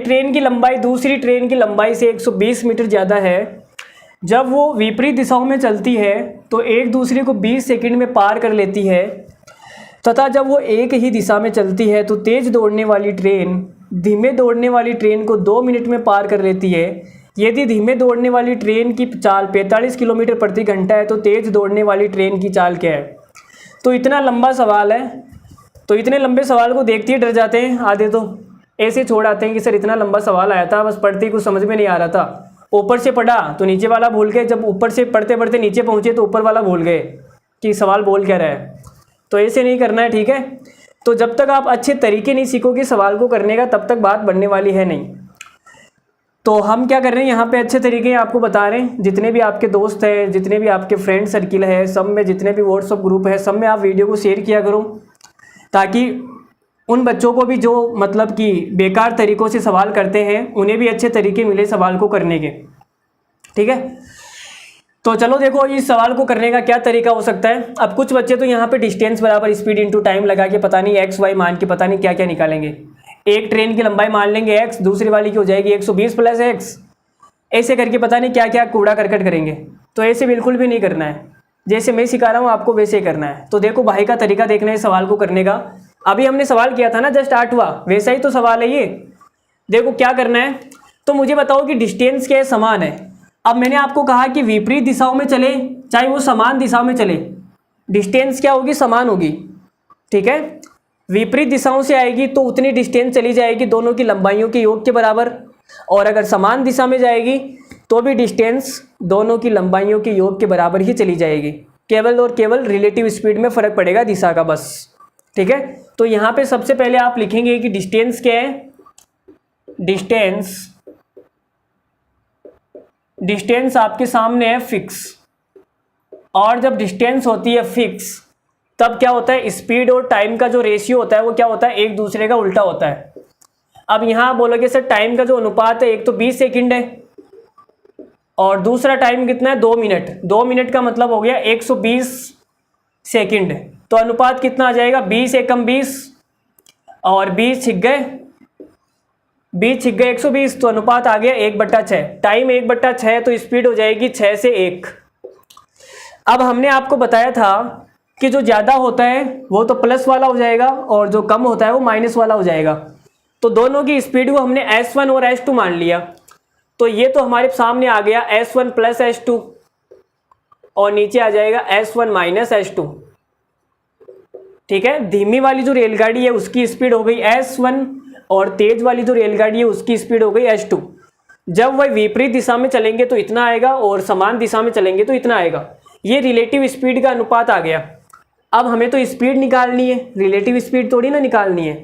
Train की लंबाई दूसरी ट्रेन की लंबाई से 120 मीटर ज़्यादा है। जब वो विपरीत दिशाओं में चलती है तो एक दूसरे को 20 सेकंड में पार कर लेती है, तथा जब वो एक ही दिशा में चलती है तो तेज़ दौड़ने वाली ट्रेन धीमे दौड़ने वाली ट्रेन को 2 मिनट में पार कर लेती है। यदि धीमे दौड़ने वाली ट्रेन की चाल 45 किलोमीटर प्रति घंटा है तो तेज़ दौड़ने वाली ट्रेन की चाल क्या है। तो इतना लंबा सवाल है, तो इतने लंबे सवाल को देखते ही डर जाते हैं आधे, तो ऐसे छोड़ आते हैं कि सर इतना लंबा सवाल आया था, बस पढ़ते ही कुछ समझ में नहीं आ रहा था। ऊपर से पढ़ा तो नीचे वाला भूल गए, जब ऊपर से पढ़ते पढ़ते नीचे पहुँचे तो ऊपर वाला भूल गए कि सवाल बोल क्या रहा है। तो ऐसे नहीं करना है, ठीक है। तो जब तक आप अच्छे तरीके नहीं सीखोगे सवाल को करने का तब तक बात बढ़ने वाली है नहीं। तो हम क्या कर रहे हैं यहाँ पे अच्छे तरीके आपको बता रहे हैं। जितने भी आपके दोस्त हैं, जितने भी आपके फ्रेंड सर्किल है, सब में जितने भी व्हाट्सअप ग्रुप है, सब में आप वीडियो को शेयर किया करो, ताकि उन बच्चों को भी जो मतलब कि बेकार तरीक़ों से सवाल करते हैं उन्हें भी अच्छे तरीके मिले सवाल को करने के, ठीक है। तो चलो देखो इस सवाल को करने का क्या तरीका हो सकता है। अब कुछ बच्चे तो यहाँ पे डिस्टेंस बराबर स्पीड इंटू टाइम लगा के पता नहीं एक्स वाई मान के पता नहीं क्या क्या निकालेंगे। एक ट्रेन की लंबाई मान लेंगे एक्स, दूसरी वाली की हो जाएगी 120 प्लस एक्स, ऐसे करके पता नहीं क्या क्या कूड़ा करकट करेंगे। तो ऐसे बिल्कुल भी नहीं करना है, जैसे मैं सिखा रहा हूँ आपको वैसे ही करना है। तो देखो भाई का तरीका देखना है सवाल को करने का। अभी हमने सवाल किया था ना जस्ट 8वां, वैसा ही तो सवाल है ये। देखो क्या करना है, तो मुझे बताओ कि डिस्टेंस क्या है, समान है। अब मैंने आपको कहा कि विपरीत दिशाओं में चले चाहे वो समान दिशा में चले, डिस्टेंस क्या होगी, समान होगी, ठीक है। विपरीत दिशाओं से आएगी तो उतनी डिस्टेंस चली जाएगी दोनों की लंबाइयों के योग के बराबर, और अगर समान दिशा में जाएगी तो भी डिस्टेंस दोनों की लंबाइयों के योग के बराबर ही चली जाएगी। केवल और केवल रिलेटिव स्पीड में फ़र्क पड़ेगा दिशा का, बस, ठीक है। तो यहाँ पे सबसे पहले आप लिखेंगे कि डिस्टेंस क्या है, डिस्टेंस आपके सामने है फिक्स, और जब डिस्टेंस होती है फिक्स तब क्या होता है, स्पीड और टाइम का जो रेशियो होता है वो क्या होता है, एक दूसरे का उल्टा होता है। अब यहाँ बोलोगे सर टाइम का जो अनुपात है एक तो 20 सेकंड है और दूसरा टाइम कितना है 2 मिनट। 2 मिनट का मतलब हो गया 120 सेकंड, तो अनुपात कितना आ जाएगा 20 एकम 20 और 20 छिक गए 120, तो अनुपात आ गया 1/6। टाइम 1/6 तो स्पीड हो जाएगी 6 से 1। अब हमने आपको बताया था कि जो ज़्यादा होता है वो तो प्लस वाला हो जाएगा और जो कम होता है वो माइनस वाला हो जाएगा। तो दोनों की स्पीड को हमने S1 और S2 मान लिया। तो ये तो हमारे सामने आ गया S1 प्लस S2 और नीचे आ जाएगा S1 माइनस S2, ठीक है। धीमी वाली जो रेलगाड़ी है उसकी स्पीड हो गई S1 और तेज वाली जो रेलगाड़ी है उसकी स्पीड हो गई S2। जब वह विपरीत दिशा में चलेंगे तो इतना आएगा और समान दिशा में चलेंगे तो इतना आएगा। ये रिलेटिव स्पीड का अनुपात आ गया। अब हमें तो स्पीड निकालनी है, रिलेटिव स्पीड थोड़ी ना निकालनी है।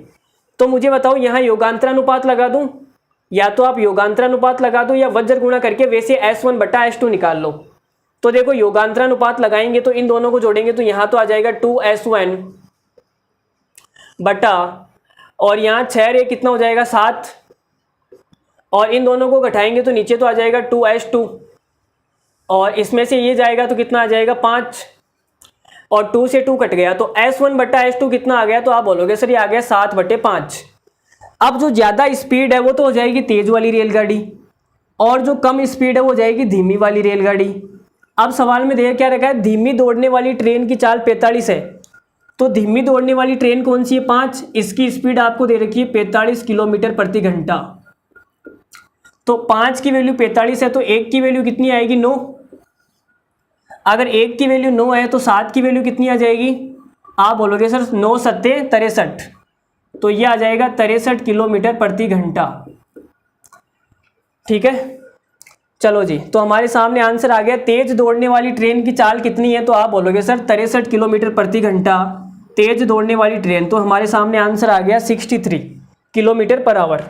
तो मुझे बताओ यहाँ योगांतरानुपात लगा दूं, या तो आप योगांतरानुपात लगा दो या वज्र गुणा करके वैसे S1 बटा S2 निकाल लो। तो देखो योगांतरानुपात लगाएंगे तो इन दोनों को जोड़ेंगे तो यहाँ तो आ जाएगा 2S1 बटा, और यहाँ 6 रे कितना हो जाएगा 7, और इन दोनों को घटाएंगे तो नीचे तो आ जाएगा 2S2 और इसमें से ये जाएगा तो कितना आ जाएगा 5, और 2 से 2 कट गया तो S1 बटा S2 कितना आ गया, तो आप बोलोगे सर ये आ गया 7/5। अब जो ज़्यादा स्पीड है वो तो हो जाएगी तेज वाली रेलगाड़ी और जो कम स्पीड है वो जाएगी धीमी वाली रेलगाड़ी। अब सवाल में देखिए क्या रखा है, धीमी दौड़ने वाली ट्रेन की चाल 45 है। तो धीमी दौड़ने वाली ट्रेन कौन सी है 5, इसकी स्पीड आपको दे रखी है 45 किलोमीटर प्रति घंटा। तो 5 की वैल्यू 45 है तो 1 की वैल्यू कितनी आएगी 9। अगर 1 की वैल्यू 9 है तो 7 की वैल्यू कितनी आ जाएगी, आप बोलोगे सर 9 सत्ते 63, तो ये आ जाएगा 63 किलोमीटर प्रति घंटा, ठीक है। चलो जी, तो हमारे सामने आंसर आ गया। तेज दौड़ने वाली ट्रेन की चाल कितनी है, तो आप बोलोगे सर 63 किलोमीटर प्रति घंटा तेज दौड़ने वाली ट्रेन। तो हमारे सामने आंसर आ गया 63 किलोमीटर पर आवर।